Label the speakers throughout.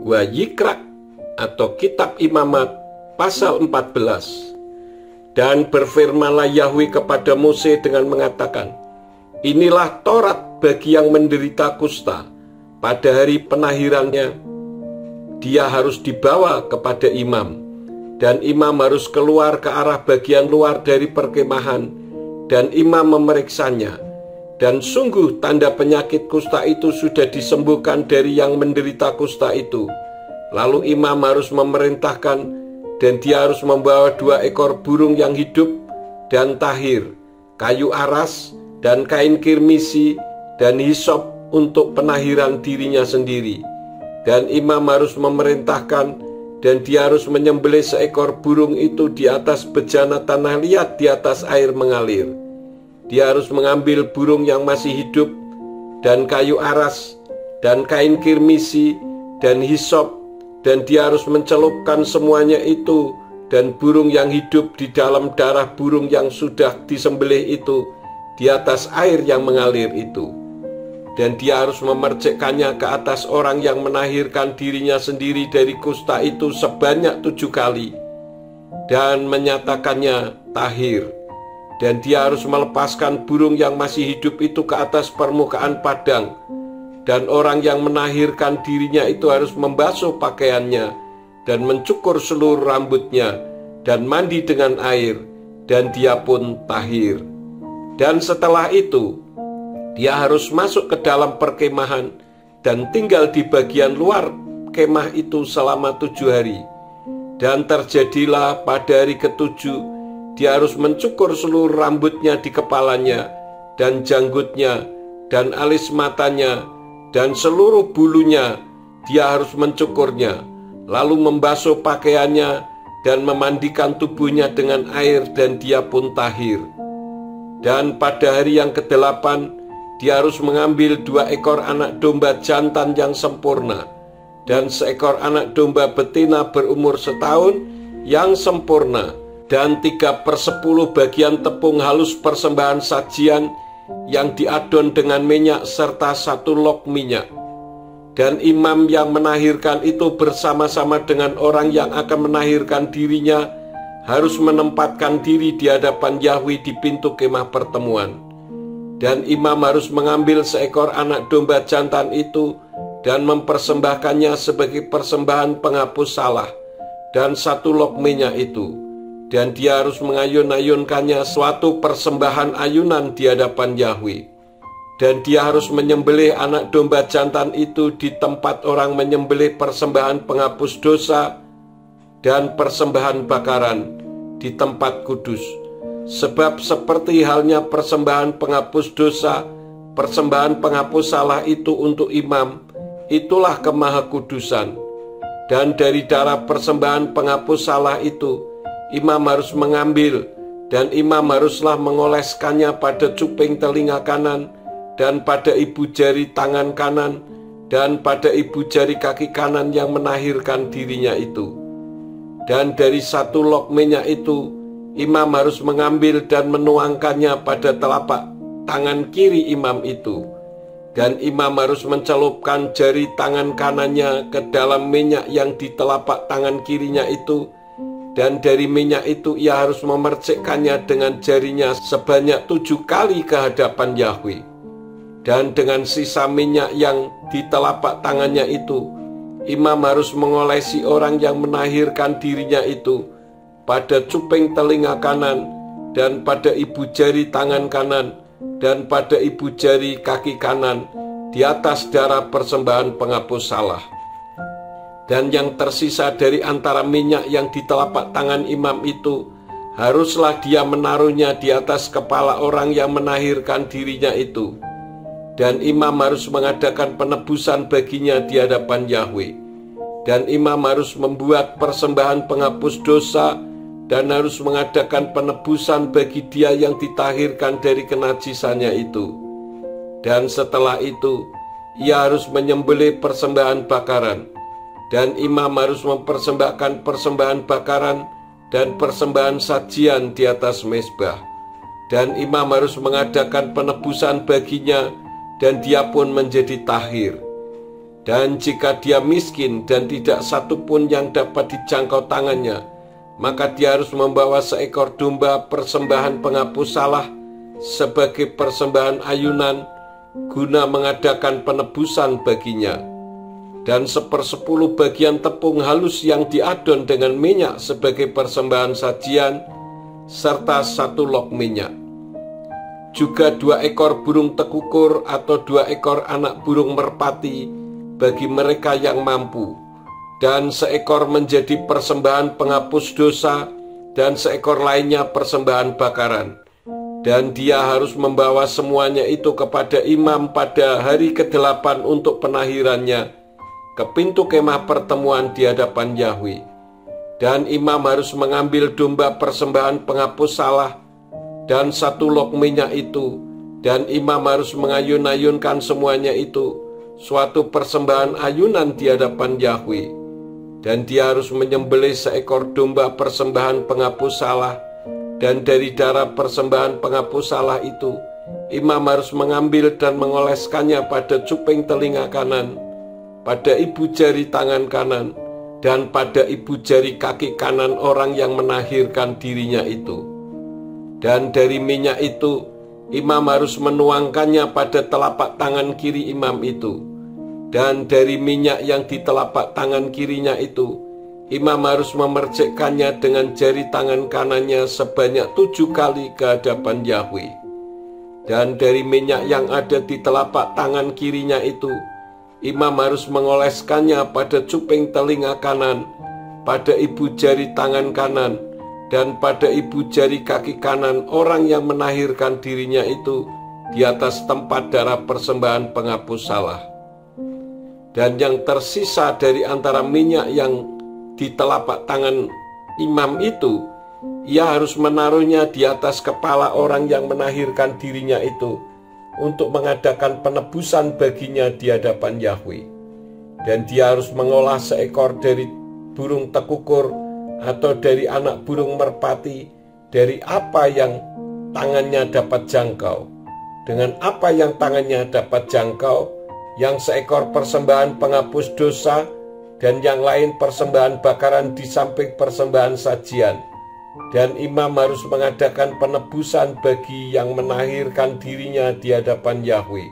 Speaker 1: Wayikra atau Kitab Imamat pasal 14. Dan berfirmanlah Yahweh kepada Mose dengan mengatakan, inilah Taurat bagi yang menderita kusta. Pada hari penahirannya, dia harus dibawa kepada imam, dan imam harus keluar ke arah bagian luar dari perkemahan, dan imam memeriksanya. Dan sungguh tanda penyakit kusta itu sudah disembuhkan dari yang menderita kusta itu. Lalu imam harus memerintahkan, dan dia harus membawa 2 ekor burung yang hidup dan tahir, kayu aras dan kain kirmisi dan hisop untuk penahiran dirinya sendiri. Dan imam harus memerintahkan, dan dia harus menyembelih seekor burung itu di atas bejana tanah liat di atas air mengalir. Dia harus mengambil burung yang masih hidup dan kayu aras dan kain kirmisi dan hisop, dan dia harus mencelupkan semuanya itu dan burung yang hidup di dalam darah burung yang sudah disembelih itu di atas air yang mengalir itu. Dan dia harus memercikkannya ke atas orang yang menahirkan dirinya sendiri dari kusta itu sebanyak 7 kali dan menyatakannya tahir. Dan dia harus melepaskan burung yang masih hidup itu ke atas permukaan padang. Dan orang yang menahirkan dirinya itu harus membasuh pakaiannya dan mencukur seluruh rambutnya dan mandi dengan air, dan dia pun tahir. Dan setelah itu dia harus masuk ke dalam perkemahan dan tinggal di bagian luar kemah itu selama 7 hari. Dan terjadilah pada hari ke-7 dia harus mencukur seluruh rambutnya di kepalanya dan janggutnya dan alis matanya dan seluruh bulunya. Dia harus mencukurnya, lalu membasuh pakaiannya dan memandikan tubuhnya dengan air, dan dia pun tahir. Dan pada hari yang ke-8 dia harus mengambil 2 ekor anak domba jantan yang sempurna dan 1 ekor anak domba betina berumur 1 tahun yang sempurna, dan 3/10 bagian tepung halus persembahan sajian yang diadon dengan minyak serta 1 log minyak. Dan imam yang menahirkan itu bersama-sama dengan orang yang akan menahirkan dirinya harus menempatkan diri di hadapan Yahweh di pintu kemah pertemuan. Dan imam harus mengambil 1 ekor anak domba jantan itu dan mempersembahkannya sebagai persembahan penghapus salah dan 1 log minyak itu. Dan dia harus mengayun-ayunkannya suatu persembahan ayunan di hadapan Yahweh. Dan dia harus menyembelih anak domba jantan itu di tempat orang menyembelih persembahan penghapus dosa dan persembahan bakaran di tempat kudus. Sebab seperti halnya persembahan penghapus dosa, persembahan penghapus salah itu untuk imam, itulah kemahakudusan. Dan dari darah persembahan penghapus salah itu imam harus mengambil, dan imam haruslah mengoleskannya pada cuping telinga kanan, dan pada ibu jari tangan kanan, dan pada ibu jari kaki kanan yang menahirkan dirinya itu. Dan dari 1 log minyak itu imam harus mengambil dan menuangkannya pada telapak tangan kiri imam itu. Dan imam harus mencelupkan jari tangan kanannya ke dalam minyak yang di telapak tangan kirinya itu, dan dari minyak itu ia harus memercikkannya dengan jarinya sebanyak 7 kali ke hadapan Yahweh. Dan dengan sisa minyak yang di telapak tangannya itu, imam harus mengolesi orang yang menahirkan dirinya itu pada cuping telinga kanan, dan pada ibu jari tangan kanan, dan pada ibu jari kaki kanan di atas darah persembahan penghapus salah. Dan yang tersisa dari antara minyak yang di telapak tangan imam itu, haruslah dia menaruhnya di atas kepala orang yang menahirkan dirinya itu. Dan imam harus mengadakan penebusan baginya di hadapan Yahweh. Dan imam harus membuat persembahan penghapus dosa, dan harus mengadakan penebusan bagi dia yang ditahirkan dari kenajisannya itu. Dan setelah itu ia harus menyembelih persembahan bakaran. Dan imam harus mempersembahkan persembahan bakaran dan persembahan sajian di atas mezbah. Dan imam harus mengadakan penebusan baginya, dan dia pun menjadi tahir. Dan jika dia miskin dan tidak satu pun yang dapat dijangkau tangannya, maka dia harus membawa seekor domba persembahan penghapus salah sebagai persembahan ayunan guna mengadakan penebusan baginya. Dan 1/10 bagian tepung halus yang diadon dengan minyak sebagai persembahan sajian, serta 1 log minyak. Juga 2 ekor burung tekukur atau 2 ekor anak burung merpati bagi mereka yang mampu, dan 1 ekor menjadi persembahan penghapus dosa, dan 1 ekor lainnya persembahan bakaran. Dan dia harus membawa semuanya itu kepada imam pada hari ke-8 untuk penahirannya ke pintu kemah pertemuan di hadapan Yahwe. Dan imam harus mengambil domba persembahan penghapus salah dan 1 log minyak itu, dan imam harus mengayun-ayunkan semuanya itu, suatu persembahan ayunan di hadapan Yahwe. Dan dia harus menyembelih 1 ekor domba persembahan penghapus salah, dan dari darah persembahan penghapus salah itu, imam harus mengambil dan mengoleskannya pada cuping telinga kanan, pada ibu jari tangan kanan, dan pada ibu jari kaki kanan orang yang menahirkan dirinya itu. Dan dari minyak itu, imam harus menuangkannya pada telapak tangan kiri imam itu. Dan dari minyak yang di telapak tangan kirinya itu, imam harus memercikkannya dengan jari tangan kanannya sebanyak 7 kali ke hadapan Yahwe. Dan dari minyak yang ada di telapak tangan kirinya itu, imam harus mengoleskannya pada cuping telinga kanan, pada ibu jari tangan kanan, dan pada ibu jari kaki kanan orang yang menahirkan dirinya itu di atas tempat darah persembahan penghapus salah. Dan yang tersisa dari antara minyak yang di telapak tangan imam itu, ia harus menaruhnya di atas kepala orang yang menahirkan dirinya itu untuk mengadakan penebusan baginya di hadapan Yahwe. Dan dia harus mengolah 1 ekor dari burung tekukur atau dari anak burung merpati, dari apa yang tangannya dapat jangkau. Dengan apa yang tangannya dapat jangkau, yang 1 ekor persembahan penghapus dosa, dan yang lain persembahan bakaran di samping persembahan sajian. Dan imam harus mengadakan penebusan bagi yang menahirkan dirinya di hadapan Yahwe.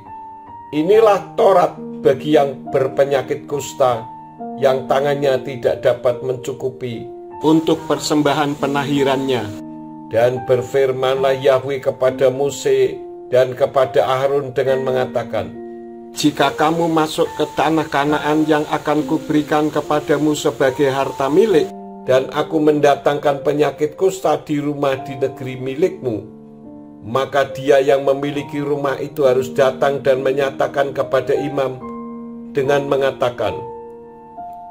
Speaker 1: Inilah Taurat bagi yang berpenyakit kusta, yang tangannya tidak dapat mencukupi untuk persembahan penahirannya. Dan berfirmanlah Yahwe kepada Mose dan kepada Harun dengan mengatakan, "Jika kamu masuk ke tanah Kanaan yang akan kuberikan kepadamu sebagai harta milik, dan aku mendatangkan penyakit kusta di rumah di negeri milikmu, maka dia yang memiliki rumah itu harus datang dan menyatakan kepada imam dengan mengatakan,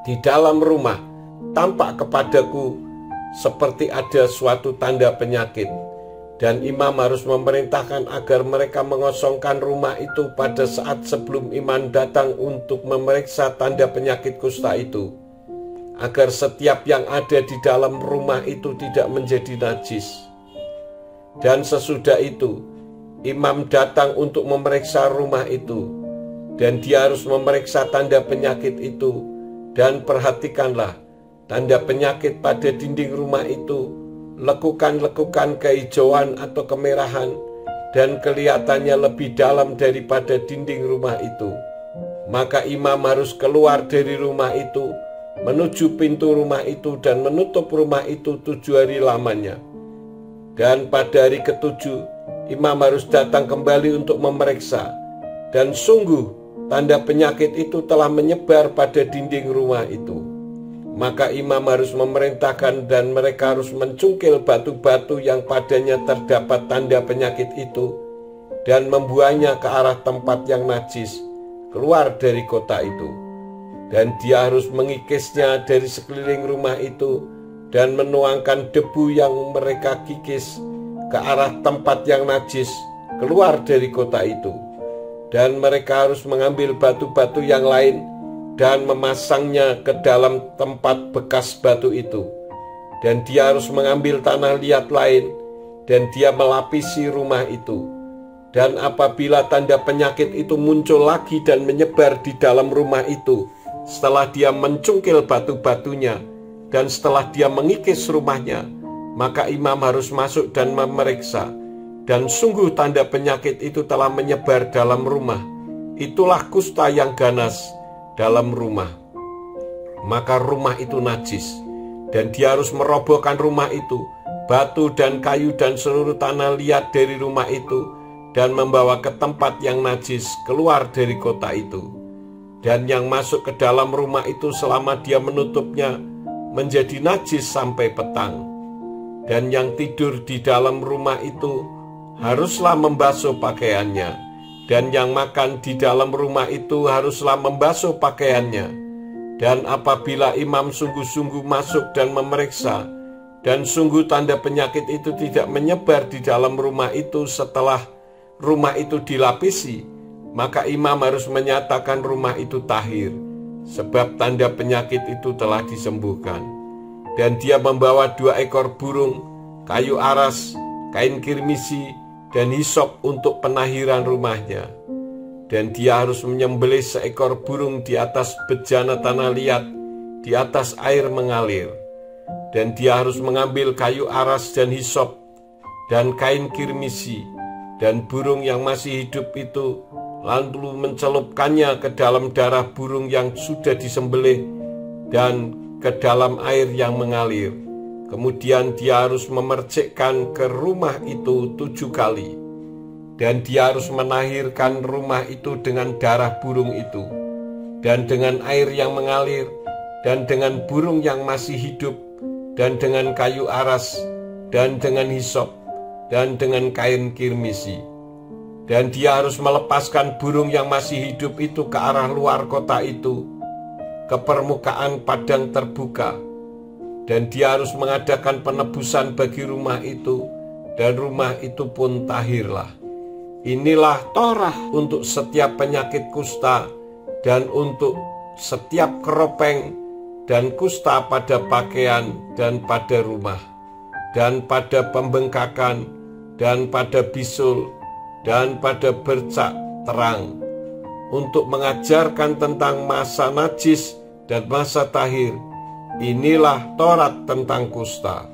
Speaker 1: 'Di dalam rumah tampak kepadaku seperti ada suatu tanda penyakit.' Dan imam harus memerintahkan agar mereka mengosongkan rumah itu pada saat sebelum imam datang untuk memeriksa tanda penyakit kusta itu, agar setiap yang ada di dalam rumah itu tidak menjadi najis. Dan sesudah itu, imam datang untuk memeriksa rumah itu, dan dia harus memeriksa tanda penyakit itu. Dan perhatikanlah, tanda penyakit pada dinding rumah itu, lekukan-lekukan kehijauan atau kemerahan, dan kelihatannya lebih dalam daripada dinding rumah itu. Maka imam harus keluar dari rumah itu, menuju pintu rumah itu, dan menutup rumah itu 7 hari lamanya. Dan pada hari ke-7, imam harus datang kembali untuk memeriksa. Dan sungguh, tanda penyakit itu telah menyebar pada dinding rumah itu. Maka imam harus memerintahkan dan mereka harus mencungkil batu-batu yang padanya terdapat tanda penyakit itu, dan membuangnya ke arah tempat yang najis, keluar dari kota itu. Dan dia harus mengikisnya dari sekeliling rumah itu, dan menuangkan debu yang mereka kikis ke arah tempat yang najis, keluar dari kota itu. Dan mereka harus mengambil batu-batu yang lain dan memasangnya ke dalam tempat bekas batu itu. Dan dia harus mengambil tanah liat lain, dan dia melapisi rumah itu. Dan apabila tanda penyakit itu muncul lagi dan menyebar di dalam rumah itu, setelah dia mencungkil batu-batunya dan setelah dia mengikis rumahnya, maka imam harus masuk dan memeriksa. Dan sungguh tanda penyakit itu telah menyebar dalam rumah. Itulah kusta yang ganas dalam rumah. Maka rumah itu najis, dan dia harus merobohkan rumah itu, batu dan kayu dan seluruh tanah liat dari rumah itu, dan membawa ke tempat yang najis keluar dari kota itu. Dan yang masuk ke dalam rumah itu selama dia menutupnya menjadi najis sampai petang. Dan yang tidur di dalam rumah itu haruslah membasuh pakaiannya, dan yang makan di dalam rumah itu haruslah membasuh pakaiannya. Dan apabila imam sungguh-sungguh masuk dan memeriksa, dan sungguh tanda penyakit itu tidak menyebar di dalam rumah itu setelah rumah itu dilapisi, maka imam harus menyatakan rumah itu tahir, sebab tanda penyakit itu telah disembuhkan. Dan dia membawa 2 ekor burung, kayu aras, kain kirmisi, dan hisop untuk penahiran rumahnya. Dan dia harus menyembelih seekor burung di atas bejana tanah liat, di atas air mengalir. Dan dia harus mengambil kayu aras dan hisop, dan kain kirmisi, dan burung yang masih hidup itu, lalu mencelupkannya ke dalam darah burung yang sudah disembelih, dan ke dalam air yang mengalir. Kemudian dia harus memercikkan ke rumah itu 7 kali. Dan dia harus menahirkan rumah itu dengan darah burung itu, dan dengan air yang mengalir, dan dengan burung yang masih hidup, dan dengan kayu aras, dan dengan hisop, dan dengan kain kirmisi. Dan dia harus melepaskan burung yang masih hidup itu ke arah luar kota itu, ke permukaan padang terbuka. Dan dia harus mengadakan penebusan bagi rumah itu, dan rumah itu pun tahirlah. Inilah Torah untuk setiap penyakit kusta, dan untuk setiap keropeng dan kusta pada pakaian dan pada rumah, dan pada pembengkakan, dan pada bisul, dan pada bercak terang, untuk mengajarkan tentang masa najis dan masa tahir. Inilah Taurat tentang kusta.